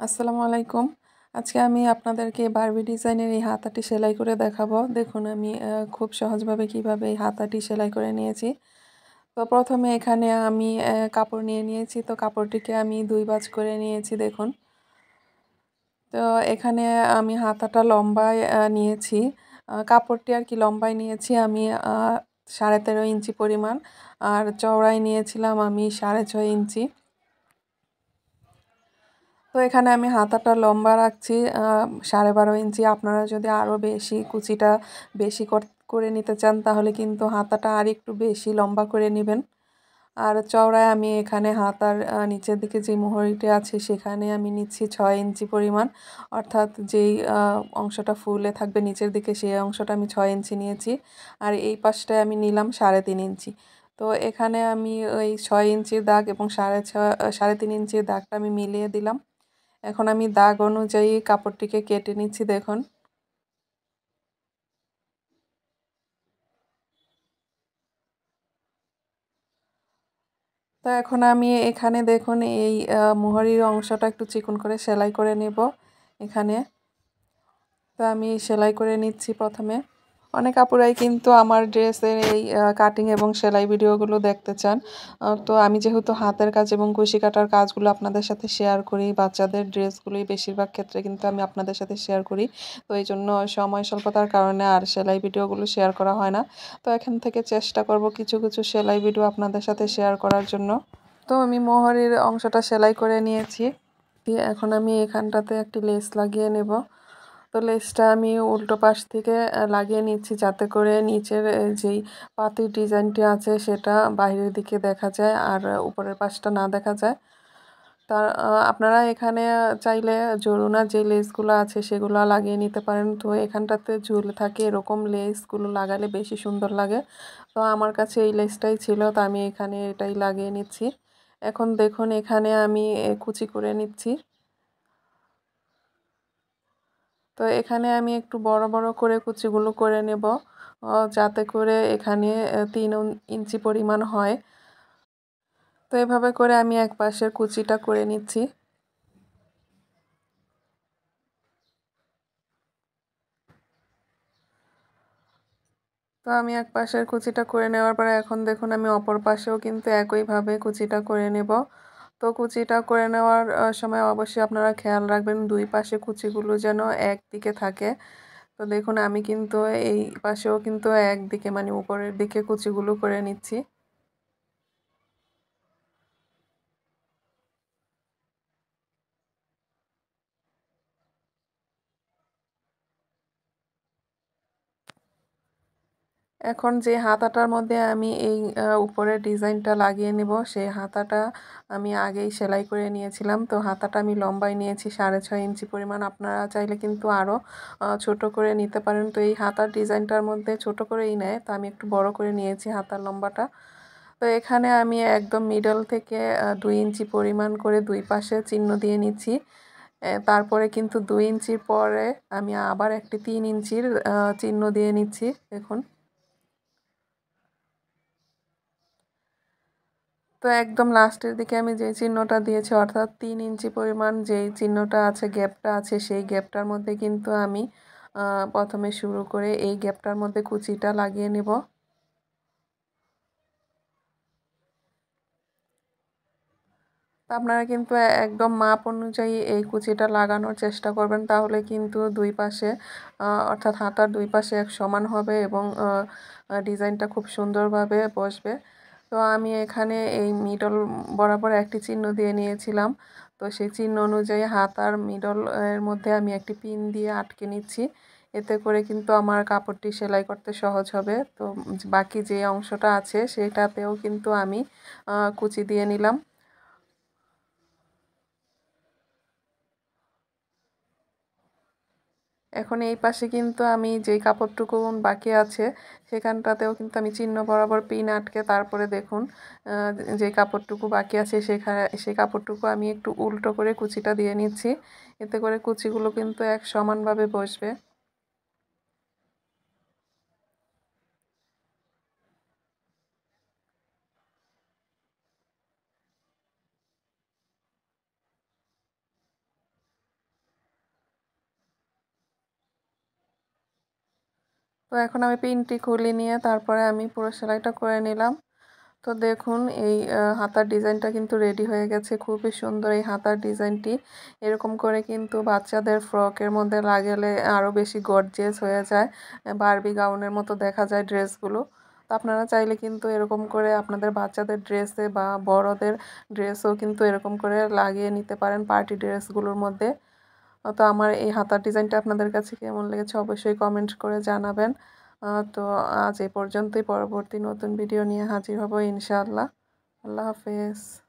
আসসালামু আলাইকুম। আজকে আমি আপনাদেরকে বারবি ডিজাইনের এই হাতাটি সেলাই করে দেখাবো। দেখুন আমি খুব সহজভাবে কিভাবে এই হাতাটি সেলাই করে নিয়েছি। তো প্রথমে এখানে আমি কাপড় নিয়ে নিয়েছি। তো কাপড়টিকে আমি ২ ভাঁজ করে নিয়েছি দেখুন। তো এখানে আমি হাতাটা লম্বায় নিয়েছি। কাপড়টি আর কি লম্বায় নিয়েছি আমি 13.5 ইঞ্চি পরিমাণ। আর চওড়ায় নিয়েছিলাম আমি 6.5 ইঞ্চি। তো এখানে আমি হাতাটা লম্বা রাখছি 12.5 ইঞ্চি। আপনারা যদি আরও বেশি কুচিটা বেশি করে নিতে চান তাহলে কিন্তু হাতাটা আরেকটু বেশি লম্বা করে নেবেন। আর চওড়ায় আমি এখানে হাতার নিচের দিকে যে মোহরিটি আছে সেখানে আমি নিচ্ছি 6 ইঞ্চি পরিমাণ, অর্থাৎ যেই অংশটা ফুলে থাকবে নিচের দিকে সেই অংশটা আমি 6 ইঞ্চি নিয়েছি। আর এই পাশটায় আমি নিলাম 3.5 ইঞ্চি। তো এখানে আমি ওই 6 ইঞ্চির দাগ এবং 3.5 ইঞ্চির দাগটা আমি মিলিয়ে দিলাম। এখন আমি দাগ অনুযায়ী কাপড়টিকে কেটে নিচ্ছি দেখুন। তো এখন আমি এখানে দেখুন এই মোহরির অংশটা একটু চিকন করে সেলাই করে নেব এখানে। তো আমি সেলাই করে নিচ্ছি প্রথমে। অনেক আপুরাই কিন্তু আমার ড্রেসের এই কাটিং এবং সেলাই ভিডিওগুলো দেখতে চান। তো আমি যেহেতু হাতের কাজ এবং কুশি কাটার কাজগুলো আপনাদের সাথে শেয়ার করি, বাচ্চাদের ড্রেসগুলোই বেশিরভাগ ক্ষেত্রে কিন্তু আমি আপনাদের সাথে শেয়ার করি। তো এইজন্য সময় স্বল্পতার কারণে আর সেলাই ভিডিওগুলো শেয়ার করা হয় না। তো এখান থেকে চেষ্টা করব কিছু কিছু সেলাই ভিডিও আপনাদের সাথে শেয়ার করার জন্য। তো আমি মোহরের অংশটা সেলাই করে নিয়েছি। এখন আমি এখানটাতে একটি লেস লাগিয়ে নেব। তো লেসটা আমি উল্টো পাশ থেকে লাগিয়ে নিচ্ছি যাতে করে নিচের যেই পাতির ডিজাইনটি আছে সেটা বাইরের দিকে দেখা যায় আর উপরের পাশটা না দেখা যায়। তার আপনারা এখানে চাইলে জড়ুনা যে লেসগুলো আছে সেগুলো লাগিয়ে নিতে পারেন। তো এখানটাতে ঝুল থাকে এরকম লেসগুলো লাগালে বেশি সুন্দর লাগে। তো আমার কাছে এই লেসটাই ছিল, তো আমি এখানে এটাই লাগিয়ে নিচ্ছি। এখন দেখুন এখানে আমি কুচি করে নিচ্ছি। তো এখানে আমি একটু বড় বড় করে কুচিগুলো করে নেব যাতে করে এখানে 3 ইঞ্চি পরিমাণ হয়। তো এভাবে করে আমি এক পাশের কুচিটা করে নিচ্ছি। তো আমি এক পাশের কুচিটা করে নেওয়ার পরে এখন দেখুন আমি অপর পাশেও কিন্তু একইভাবে কুচিটা করে নেব। তো কুচিটা করে নেওয়ার সময় অবশ্যই আপনারা খেয়াল রাখবেন 2 পাশে কুচিগুলো যেন একদিকে থাকে। তো দেখুন আমি কিন্তু এই পাশেও কিন্তু একদিকে মানে উপরের দিকে কুচিগুলো করে নিচ্ছি। এখন যে হাতাটার মধ্যে আমি এই উপরের ডিজাইনটা লাগিয়ে নেব সেই হাতাটা আমি আগেই সেলাই করে নিয়েছিলাম। তো হাতাটা আমি লম্বায় নিয়েছি 6.5 ইঞ্চি পরিমাণ। আপনারা চাইলে কিন্তু আরও ছোট করে নিতে পারেন। তো এই হাতার ডিজাইনটার মধ্যে ছোট করেই নেয়, তো আমি একটু বড় করে নিয়েছি হাতার লম্বাটা। তো এখানে আমি একদম মিডল থেকে 2 ইঞ্চি পরিমাণ করে দুই পাশে চিহ্ন দিয়ে নিচ্ছি। তারপরে কিন্তু 2 ইঞ্চির পরে আমি আবার একটি 3 ইঞ্চির চিহ্ন দিয়ে নিচ্ছি দেখুন। তো একদম লাস্টের দিকে আমি যে চিহ্নটা দিয়েছি অর্থাৎ 3 ইঞ্চি পরিমাণ যেই চিহ্নটা আছে, গ্যাপটা আছে, সেই গ্যাপটার মধ্যে কিন্তু আমি প্রথমে শুরু করে এই গ্যাপটার মধ্যে কুচিটা লাগিয়ে নেব। তো আপনারা কিন্তু একদম মাপ অনুযায়ী এই কুচিটা লাগানোর চেষ্টা করবেন, তাহলে কিন্তু দুই পাশে অর্থাৎ হাতার দুই পাশে এক সমান হবে এবং ডিজাইনটা খুব সুন্দরভাবে বসবে। তো আমি এখানে এই মিডল বরাবর একটি চিহ্ন দিয়ে নিয়েছিলাম। তো সেই চিহ্ন অনুযায়ী হাতার মিডল এর মধ্যে আমি একটি পিন দিয়ে আটকে নিচ্ছি। এতে করে কিন্তু আমার কাপড়টি সেলাই করতে সহজ হবে। তো বাকি যে অংশটা আছে সেটাতেও কিন্তু আমি কুচি দিয়ে নিলাম। এখন এই পাশে কিন্তু আমি যেই কাপড়টুকু বাকি আছে সেখানটাতেও কিন্তু আমি চিহ্ন বরাবর পিন আটকে তারপরে দেখুন যে কাপড়টুকু বাকি আছে সেই কাপড়টুকু আমি একটু উল্টো করে কুচিটা দিয়ে নিচ্ছি। এতে করে কুচিগুলো কিন্তু এক সমানভাবে বসবে। তো এখন আমি পিনটি খুলে নিয়ে তারপরে আমি পুরো সেলাইটা করে নিলাম। তো দেখুন এই হাতার ডিজাইনটা কিন্তু রেডি হয়ে গেছে। খুবই সুন্দর এই হাতার ডিজাইনটি। এরকম করে কিন্তু বাচ্চাদের ফ্রকের মধ্যে লাগালে আরও বেশি গর্জিয়াস হয়ে যায়, বারবি গাউনের মতো দেখা যায় ড্রেসগুলো। তো আপনারা চাইলে কিন্তু এরকম করে আপনাদের বাচ্চাদের ড্রেসে বা বড়দের ড্রেসও কিন্তু এরকম করে লাগিয়ে নিতে পারেন পার্টি ড্রেসগুলোর মধ্যে। তো আমার এই হাতার ডিজাইনটা আপনাদের কাছে কেমন লেগেছে অবশ্যই কমেন্ট করে জানাবেন। তো আজ এই পর্যন্তই। পরবর্তী নতুন ভিডিও নিয়ে হাজির হব ইনশাআল্লাহ। আল্লাহ হাফেজ।